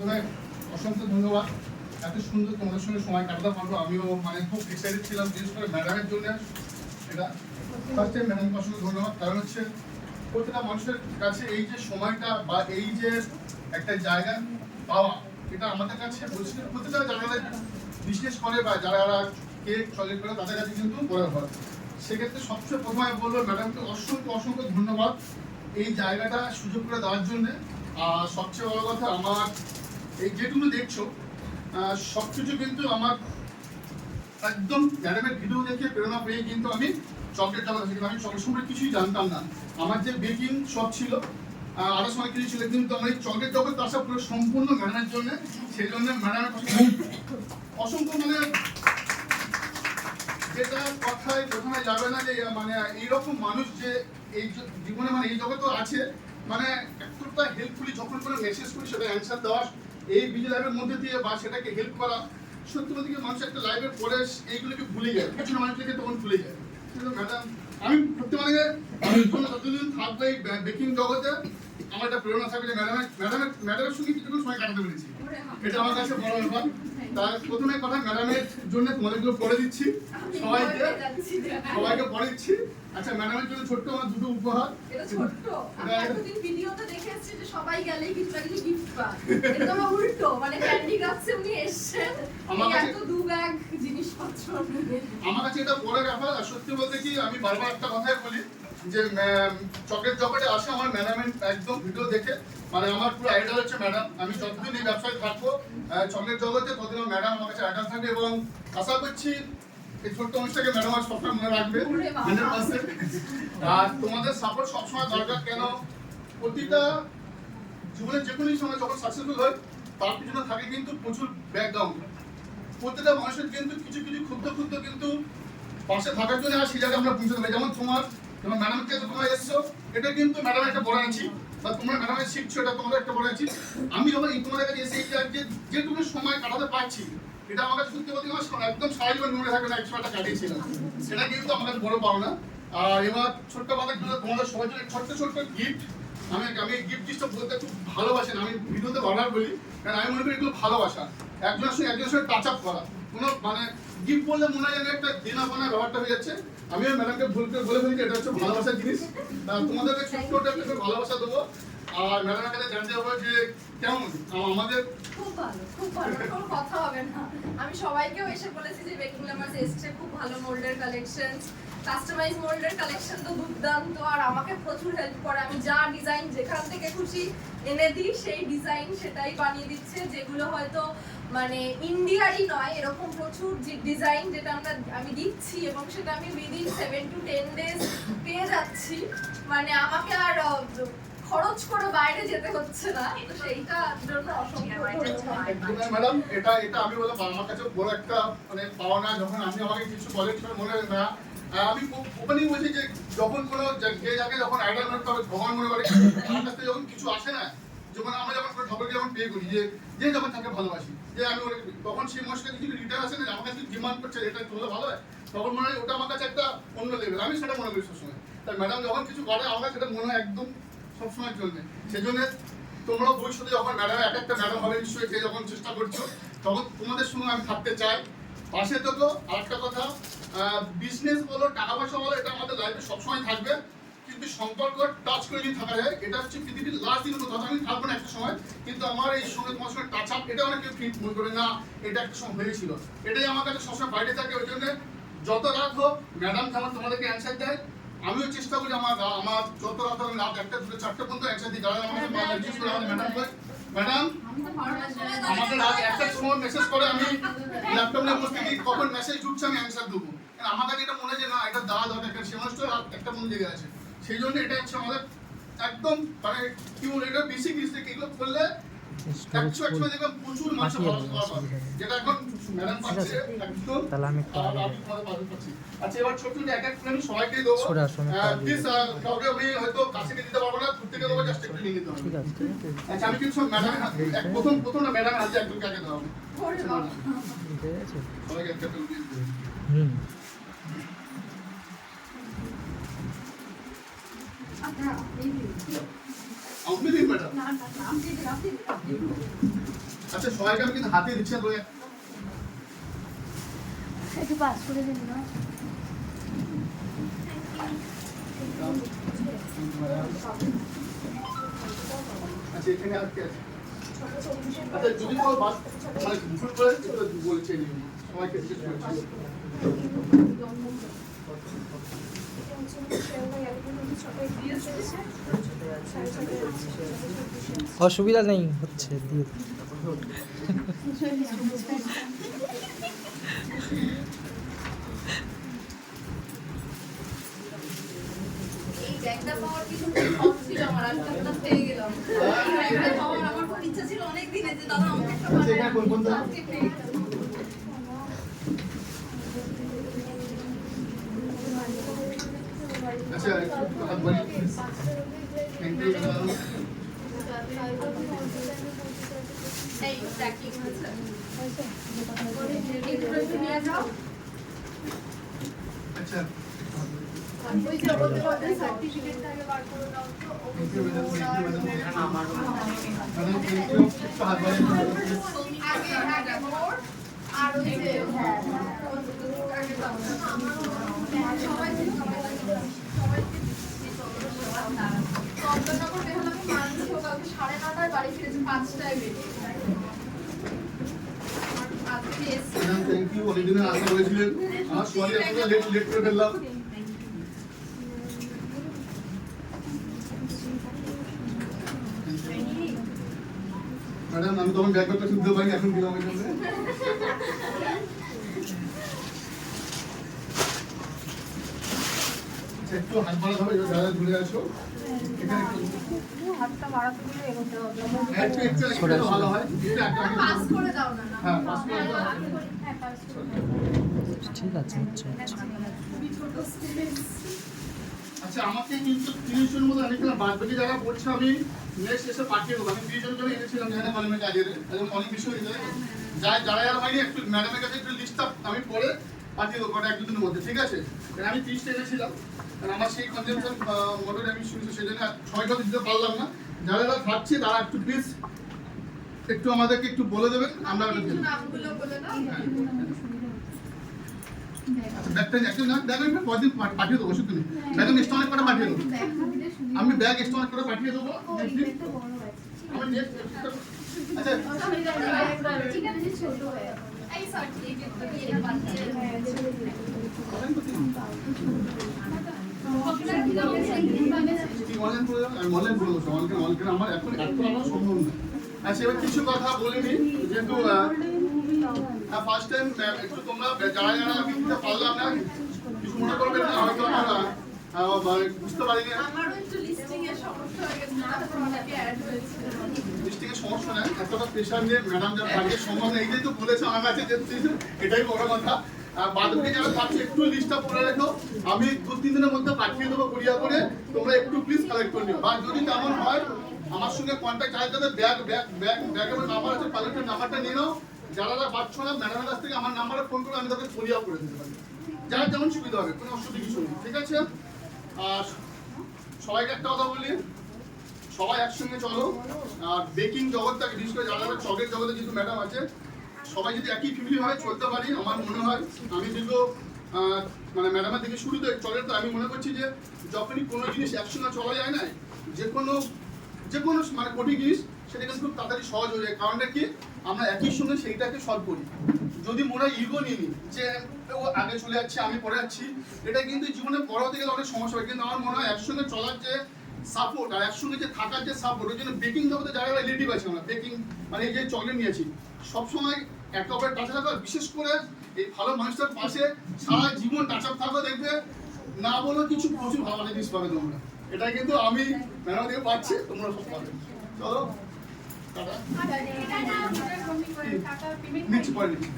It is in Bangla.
প্রথমে অসংখ্য ধন্যবাদ। এত সুন্দর তোমাদের সঙ্গে সময় কাটাতে পারবো আমিও মানে খুব এক্সাইটেড ছিলাম, বিশেষ করে ম্যাডামের জন্য। এটা ফার্স্ট টাইম ম্যাডামকে অসংখ্য ধন্যবাদ। কারণ হচ্ছে প্রতিটা মানুষের কাছে এই যে সময়টা বা এই যে একটা জায়গা পাওয়া, এটা আমাদের কাছে প্রতিটা যারা বিজনেস করে বা যারা কেক চলে করে তাদের কাছে কিন্তু বড় হয়। সেক্ষেত্রে সবচেয়ে প্রথমে বলবো ম্যাডামকে অসংখ্য অসংখ্য ধন্যবাদ এই জায়গাটা সুযোগ করে দেওয়ার জন্য। আর সবচেয়ে বড় কথা, আমার এই যেটুকু দেখছো সবকিছু কিন্তু আমার একদম ম্যাডামের ভিডিও দেখে প্রেরণা পেয়ে কিন্তু আমি চকলেট জগৎ শিখলাম। আমি চকলেট সম্পর্কে কিছুই জানতাম না। আমার যে বেকিং শপ ছিল আরো সময় কিছু ছিল, কিন্তু আমার এই চকলেট জগৎ আসা পুরো সম্পূর্ণ ম্যাডামের জন্য। সেই জন্য ম্যাডামের অসংখ্য মানে যেটা কথায় বোঝানো যাবে না যে মানে এইরকম মানুষ যে এই জীবনে মানে এই জগতে আছে, মানে এতটা হেল্পফুলি যখন কোনো মেসেজ করি সেটা অ্যান্সার দেওয়া এই বিজি লাইভের মধ্যে দিয়ে বা সেটাকে হেল্প করা। সত্যি বলতে মানুষ একটা লাইভের পরে এইগুলোকে ভুলে যায়, কিছু মানুষকে তখন ভুলে যায়। কিন্তু ম্যাডাম আমি সত্যি মানে যতদিন থাকবে এই বেকিং জগতে আমার একটা প্রেরণা থাকবে যে ম্যাডামের সঙ্গে কিছুক্ষণ সময় কাটাতে পেরেছি, এটা আমার কাছে বড় ব্যাপার। তার প্রথমে কথা ম্যাডামের জন্য তোমাদেরগুলো পড়ে দিচ্ছি, সবাইকে পড়ে দিচ্ছি। আচ্ছা, ম্যাডামের জন্য ছোট্ট আমার দুটো উপহার। এটা ছোট্ট, আমি এতদিন ভিডিওতে দেখে এসেছি যে সবাই গেলে কিছু না কিছু গিফট পায়, এটা তো উল্টো, মানে ক্যান্ডি ক্রাফটসে উনি এসেছেন এত দু ব্যাগ জিনিসপত্র আমার কাছে এটা বড় ব্যাপার। আর সত্যি বলতে কি আমি বারবার একটা কথাই বলি যে চকলেট জগতে আসে আমার ম্যাডামের একদম ভিডিও দেখে, মানে আমার পুরো আইডল হচ্ছে ম্যাডাম। আমি যতদিন এই ব্যবসায় থাকবো চকলেট জগতে ততদিন ম্যাডাম আমার কাছে আইডল থাকবে এবং আশা করছি এই ছোট্ট অনুষ্ঠানকে ম্যাডাম আর সবসময় মনে রাখবে 100%। আর তোমাদের সাপোর্ট সবসময় দরকার। কেন প্রতিটা জীবনের যে কোনো সময় যখন সাকসেসফুল হয় তার পিছনে থাকে কিন্তু প্রচুর ব্যাকগ্রাউন্ড। প্রতিটা মানুষের কিন্তু কিছু কিছু ক্ষুদ্র ক্ষুদ্র কিন্তু পাশে থাকার জন্য আর সেই জায়গায় আমরা পৌঁছতে পারি। যেমন যেমন ম্যাডামের কাছে তোমরা এসছো, এটা কিন্তু ম্যাডামের একটা বড় আছি, বা তোমরা ম্যাডামের শিখছো, এটা তোমাদের একটা বড় আছি। আমি যখন এই তোমাদের কাছে এসে যেটুকু সময় কাটাতে পারছি, এটা আমার কাছে সত্যি বলতে আমার একদম সারা জীবন মনে থাকবে না 100টা কাটিয়েছিলাম, সেটা কিন্তু আমার কাছে বড় পাওনা। আর এবার ছোট্ট কথা তোমাদের সবার জন্য ছোট্ট ছোট্ট গিফট। আমি গিফট জিনিসটা বলতে খুব ভালোবাসেন, আমি ভিডিওতে বারবার বলি, কারণ আমি মনে করি এগুলো ভালোবাসা, একজনের সঙ্গে টাচ আপ করা। কোনো মানে গিফট বললে মনে হয় একটা দেনা-পাওনার ব্যাপারটা হয়ে যাচ্ছে। আমিও ম্যাডামকে বলে ফেলি এটা হচ্ছে ভালোবাসার জিনিস। তোমাদেরকে ছোট্ট একটা ভালোবাসা দেবো। আর ম্যাডামের কাছে জানতে হবে যে কেমন আমাদের। খুব ভালো, খুব ভালো, কোনো কথা হবে না। আমি সবাইকেও এসে বলেছি যে বেকিং লাভার্স এসছে, খুব ভালো মোল্ডের কালেকশন, কাস্টমাইজ মোল্ডের কালেকশন তো দুর্দান্ত। আর আমাকে প্রচুর হেল্প করে, আমি যা ডিজাইন যেখান থেকে খুশি এনে দিই সেই ডিজাইন সেটাই বানিয়ে দিচ্ছে, যেগুলো হয়তো মানে ইন্ডিয়ারই নয়, এরকম প্রচুর ডিজাইন যেটা আমি দিচ্ছি এবং সেটা আমি উইদিন 7 to 10 ডেজ পেয়ে যাচ্ছি। মানে আমাকে আর খরচ করে বাইরে যেতে হচ্ছে না, তো সেইটার জন্য অসংখ্য ধন্যবাদ ম্যাডাম। এটা আমি বললাম আমার কাছে বড় একটা মানে পাওনা। যখন আপনি আমাকে কিছু বলেন মনে হয় না, আমি ওপেনিং বলছি যে যখন কোনো যে জায়গায় যখন আইডল মনে হবে ভগবান মনে করে, আমার কাছে যখন কিছু আসে না, যখন আমরা যখন ঠাকুরকে যখন পে করি যে যখন তাকে ভালোবাসি, যে আমি তখন সেই মানুষটা কিছু রিটার্ন আসে না, আমার কাছে ডিমান্ড করছে এটা তোলা ভালো হয়, তখন মনে হয় ওটা আমার কাছে একটা অন্য লেভেল। আমি সেটা মনে করি সবসময়। তাই ম্যাডাম যখন কিছু করে আমার কাছে সেটা মনে হয় একদম সবসময়ের জন্য। সেই জন্য তোমরাও ভবিষ্যতে যখন ম্যাডাম একটা ম্যাডাম হবে নিশ্চয়ই, যে যখন চেষ্টা করছো তখন তোমাদের সঙ্গে আমি থাকতে চাই, পাশে থেকো। আর একটা কথা, বিজনেস বলো টাকা পয়সা বলো এটা আমাদের লাইফে সবসময় থাকবে, কিন্তু সম্পর্ক টাচ করে যদি থাকা যায়, এটা হচ্ছে পৃথিবীর লাস্ট দিন কথা। আমি থাকবো না একটা সময়, কিন্তু আমার এই সঙ্গে তোমার সঙ্গে টাচ আপ এটা অনেকে ফিট মনে করে না, এটা একটা সময় হয়েছিল, এটাই আমার কাছে সবসময় বাইরে থাকে। ওই জন্য যত রাত হোক ম্যাডাম যেমন তোমাদেরকে অ্যান্সার দেয়, আমিও চেষ্টা করি আমার যত রাত হোক রাত 1টা 2টা 4টে পর্যন্ত অ্যান্সার দিই। যারা আমাদের ম্যাডাম করে ম্যাডাম আমাদের রাত 1টার সময় মেসেজ করে, আমি ল্যাপটপ নিয়ে বসে থাকি, কখন মেসেজ ঢুকছে আমি অ্যান্সার দেবো। আমার কাছে এটা মনে হয় যে না এটা দেওয়া দরকার, সে মানুষটা রাত 1টা পর্যন্ত জেগে আছে। সেই জন্য এটা হচ্ছে আমাদের একদম মানে কি বলবো, এটা বেসিক জিনিস থেকে এগুলো করলে প্রচুর মানুষ যেটা এখন ম্যাডাম পাচ্ছে একদম। আচ্ছা, এবার ছোট ছোট এক এক করে আমি সবাইকে দেবো। প্লিজ কাউকে আমি হয়তো কাছে দিতে পারবো না, দূর থেকে দেবো, জাস্ট একটু নিয়ে নিতে হবে। আচ্ছা, আমি কিন্তু ম্যাডাম প্রথম না ম্যাডাম হাতে একজনকে আগে দেওয়া হবে, সবাইকে একটা আচ্ছা আপনি দিন ম্যাডাম। না না না আপনি দিন, আপনি দিন, আপনি দিন। আচ্ছা সবাইকে আমি কিন্তু হাতে দিচ্ছি বলে একটু পাস করে দিন না। আচ্ছা এখানে আর কি আছে? আচ্ছা যদি কোনো বাস মানে ভুল করে সেটা বলছে নি সবাইকে জিজ্ঞেস করছি। অসুবিধা নেই হচ্ছে দিয়ে দিন। এই ব্যাগটা পাওয়ার কিছু শখ ছিল আমার, আজকে আপনার পেয়ে গেলাম। এই ব্যাগটা পাওয়ার আমার খুব ইচ্ছা ছিল অনেক দিনে যে দাদা আমাকে একটা আচ্ছা এখানে কোন কোন বানান। আজকে পেয়ে গেলাম। আচ্ছা একটু হাত বাড়িয়ে প্লিজ। Thank you madam. এই ট্র্যাকিং হয়েছে। এগুলো একটু নিয়ে যাও। আচ্ছা ওই যে ওদের সার্টিফিকেটটা আগে বার করে দাও তো। Thank you madam, thank you madam. Madam thank you একটু হাত বাড়িয়ে আগে মোর আর ওই যে আগে দাও। সবাইকে চন্দননগর বেহালাকে মানছি ও কালকে 9:30টায় বাড়ি ফিরেছে, 5টায় বেরিয়েছে। আজকে এসে ম্যাডাম থ্যাংক ইউ অনেকদিনের আশা করেছিলেন আমার সরি আপনারা লেট করে ফেললাম। ম্যাডাম আমি তখন ব্যাগ ব্যাগটা শুনতে পারিনি এখন দিলাম এই জন্য। আচ্ছা, একটু হাত বাড়াতে হবে যারা ঘুরে আসো এখানে হাতটা বাড়াতে গেলে এগোতে হবে। একটু একটু একটু ভালো হয় একটু একটা পাস করে দাও না না। হ্যাঁ পাস করে দাও। হ্যাঁ, পাস করে ঠিক আছে হচ্ছে হচ্ছে। খুবই ছোট স্টুডেন্ট। আচ্ছা আমাকে কিন্তু 30 জন মতো এনেছিলাম, বাদ বাকি যারা পড়ছে আমি নেক্সট এসে পাঠিয়ে দেবো। আমি 30 জন করে এনেছিলাম যেখানে কলেজে কাজের এবং অনেক বিষয় যারা যারা হয়নি একটু ম্যাডামের কাছে একটু লিস্টটা আমি পড়ে পাঠিয়ে দেবো কটা এক দুদিনের মধ্যে, ঠিক আছে? কারণ আমি 30টা এনেছিলাম, কারণ আমার সেই কনজামশন মডেল আমি শুনেছি সেই জন্য সবাইকে দিতে পারলাম না। যারা যারা থাকছে তারা একটু প্লিজ একটু আমাদেরকে একটু বলে দেবেন, আমরা ওটা একটু দেবো। নামগুলো বলে দাও। ব্যাগটা একটু না ব্যাগ আমি কদিন পাঠিয়ে দেবো, শুধু ব্যাগ আমি এক্সট্রা অনেক কটা পাঠিয়ে দেবো। আমি ব্যাগ এক্সট্রা অনেক কটা পাঠিয়ে দেবো। আমি নেক্সট আচ্ছা ঠিক আছে, ছোট হয়ে এই সার্টিফিকেটটা দিয়ে পাঠিয়ে অনলাইন করে দেবো, আমি অনলাইন করে দেবো। অনলাইন আমার এখন এত আমার সম্ভব না। আচ্ছা এবার কিছু কথা বলে নিই, যেহেতু ফার্স্ট টাইম একটু তোমরা যারা যারা আমি দিতে পারলাম না কিছু মনে করবেন না, হয়তো আমরা বুঝতে পারিনি। আমারও একটু লিস্টিং এর সমস্যা হয়ে গেছে, তারপর অনেকে অ্যাড হয়েছে। মিস্টেকের সমস্যা নেই, এতটা প্রেশার নিয়ে ম্যাডাম যা থাকে সম্ভব নেই, এইটাই তো বলেছে আমার কাছে যে এটাই বড় কথা। বাদ বাকি যারা থাকছে একটু লিস্টটা করে রেখো, আমি 2-3 দিনের মধ্যে পাঠিয়ে দেবো কুরিয়ার করে, তোমরা একটু প্লিজ কালেক্ট করে নিও। বা যদি তেমন হয় আমার সঙ্গে কন্ট্যাক্ট আছে, যাদের ব্যাগের নাম্বার আছে কালেক্টের নাম্বারটা নিয়ে নাও। যারা যারা পাচ্ছ না ম্যাডামের কাছ থেকে আমার নাম্বারে ফোন করে আমি তাদের কুরিয়ার করে দিতে পারি, যার যেমন সুবিধা হবে, কোনো অসুবিধা কিছু নেই, ঠিক আছে? আর সবাইকে একটা কথা বলি, সবাই একসঙ্গে চলো। আর বেকিং জগৎটাকে বিশেষ করে যারা চকের জগতে যেহেতু ম্যাডাম আছে, সবাই যদি একই ফ্যামিলি ভাবে চলতে পারি আমার মনে হয়, আমি যেগুলো মানে ম্যাডামের দিকে শুরুতে চলের তো আমি মনে করছি যে যখনই কোনো জিনিস একসঙ্গে চলা যায় না, যে কোনো মানে কঠিন জিনিস সেটা কিন্তু খুব তাড়াতাড়ি সহজ হয়ে যায়। কারণটা কি, আমরা একই সঙ্গে সেইটাকে সলভ করি। যদি মনে হয় ইগো নিই যে ও আগে চলে যাচ্ছে আমি পরে যাচ্ছি, এটা কিন্তু জীবনে বড় হতে গেলে অনেক সমস্যা হয়। কিন্তু আমার মনে হয় একসঙ্গে চলার যে সাপোর্ট আর একসঙ্গে যে থাকার যে সাপোর্ট, ওই জন্য বেকিং জগতে যারা রিলেটিভ আছে আমরা বেকিং মানে এই যে চকলেট নিয়েছি সবসময় একে অপরের টাচে থাকো, বিশেষ করে এই ভালো মানুষটার পাশে সারা জীবন টাচ আপ থাকো, দেখবে না বলো কিছু প্রচুর ভালো ভালো জিনিস পাবে তোমরা। এটা কিন্তু আমি ম্যাডাম থেকে পাচ্ছি, তোমরা সব পাবে। চলো টাটা, নিচ্ছি পরে নিচ্ছি।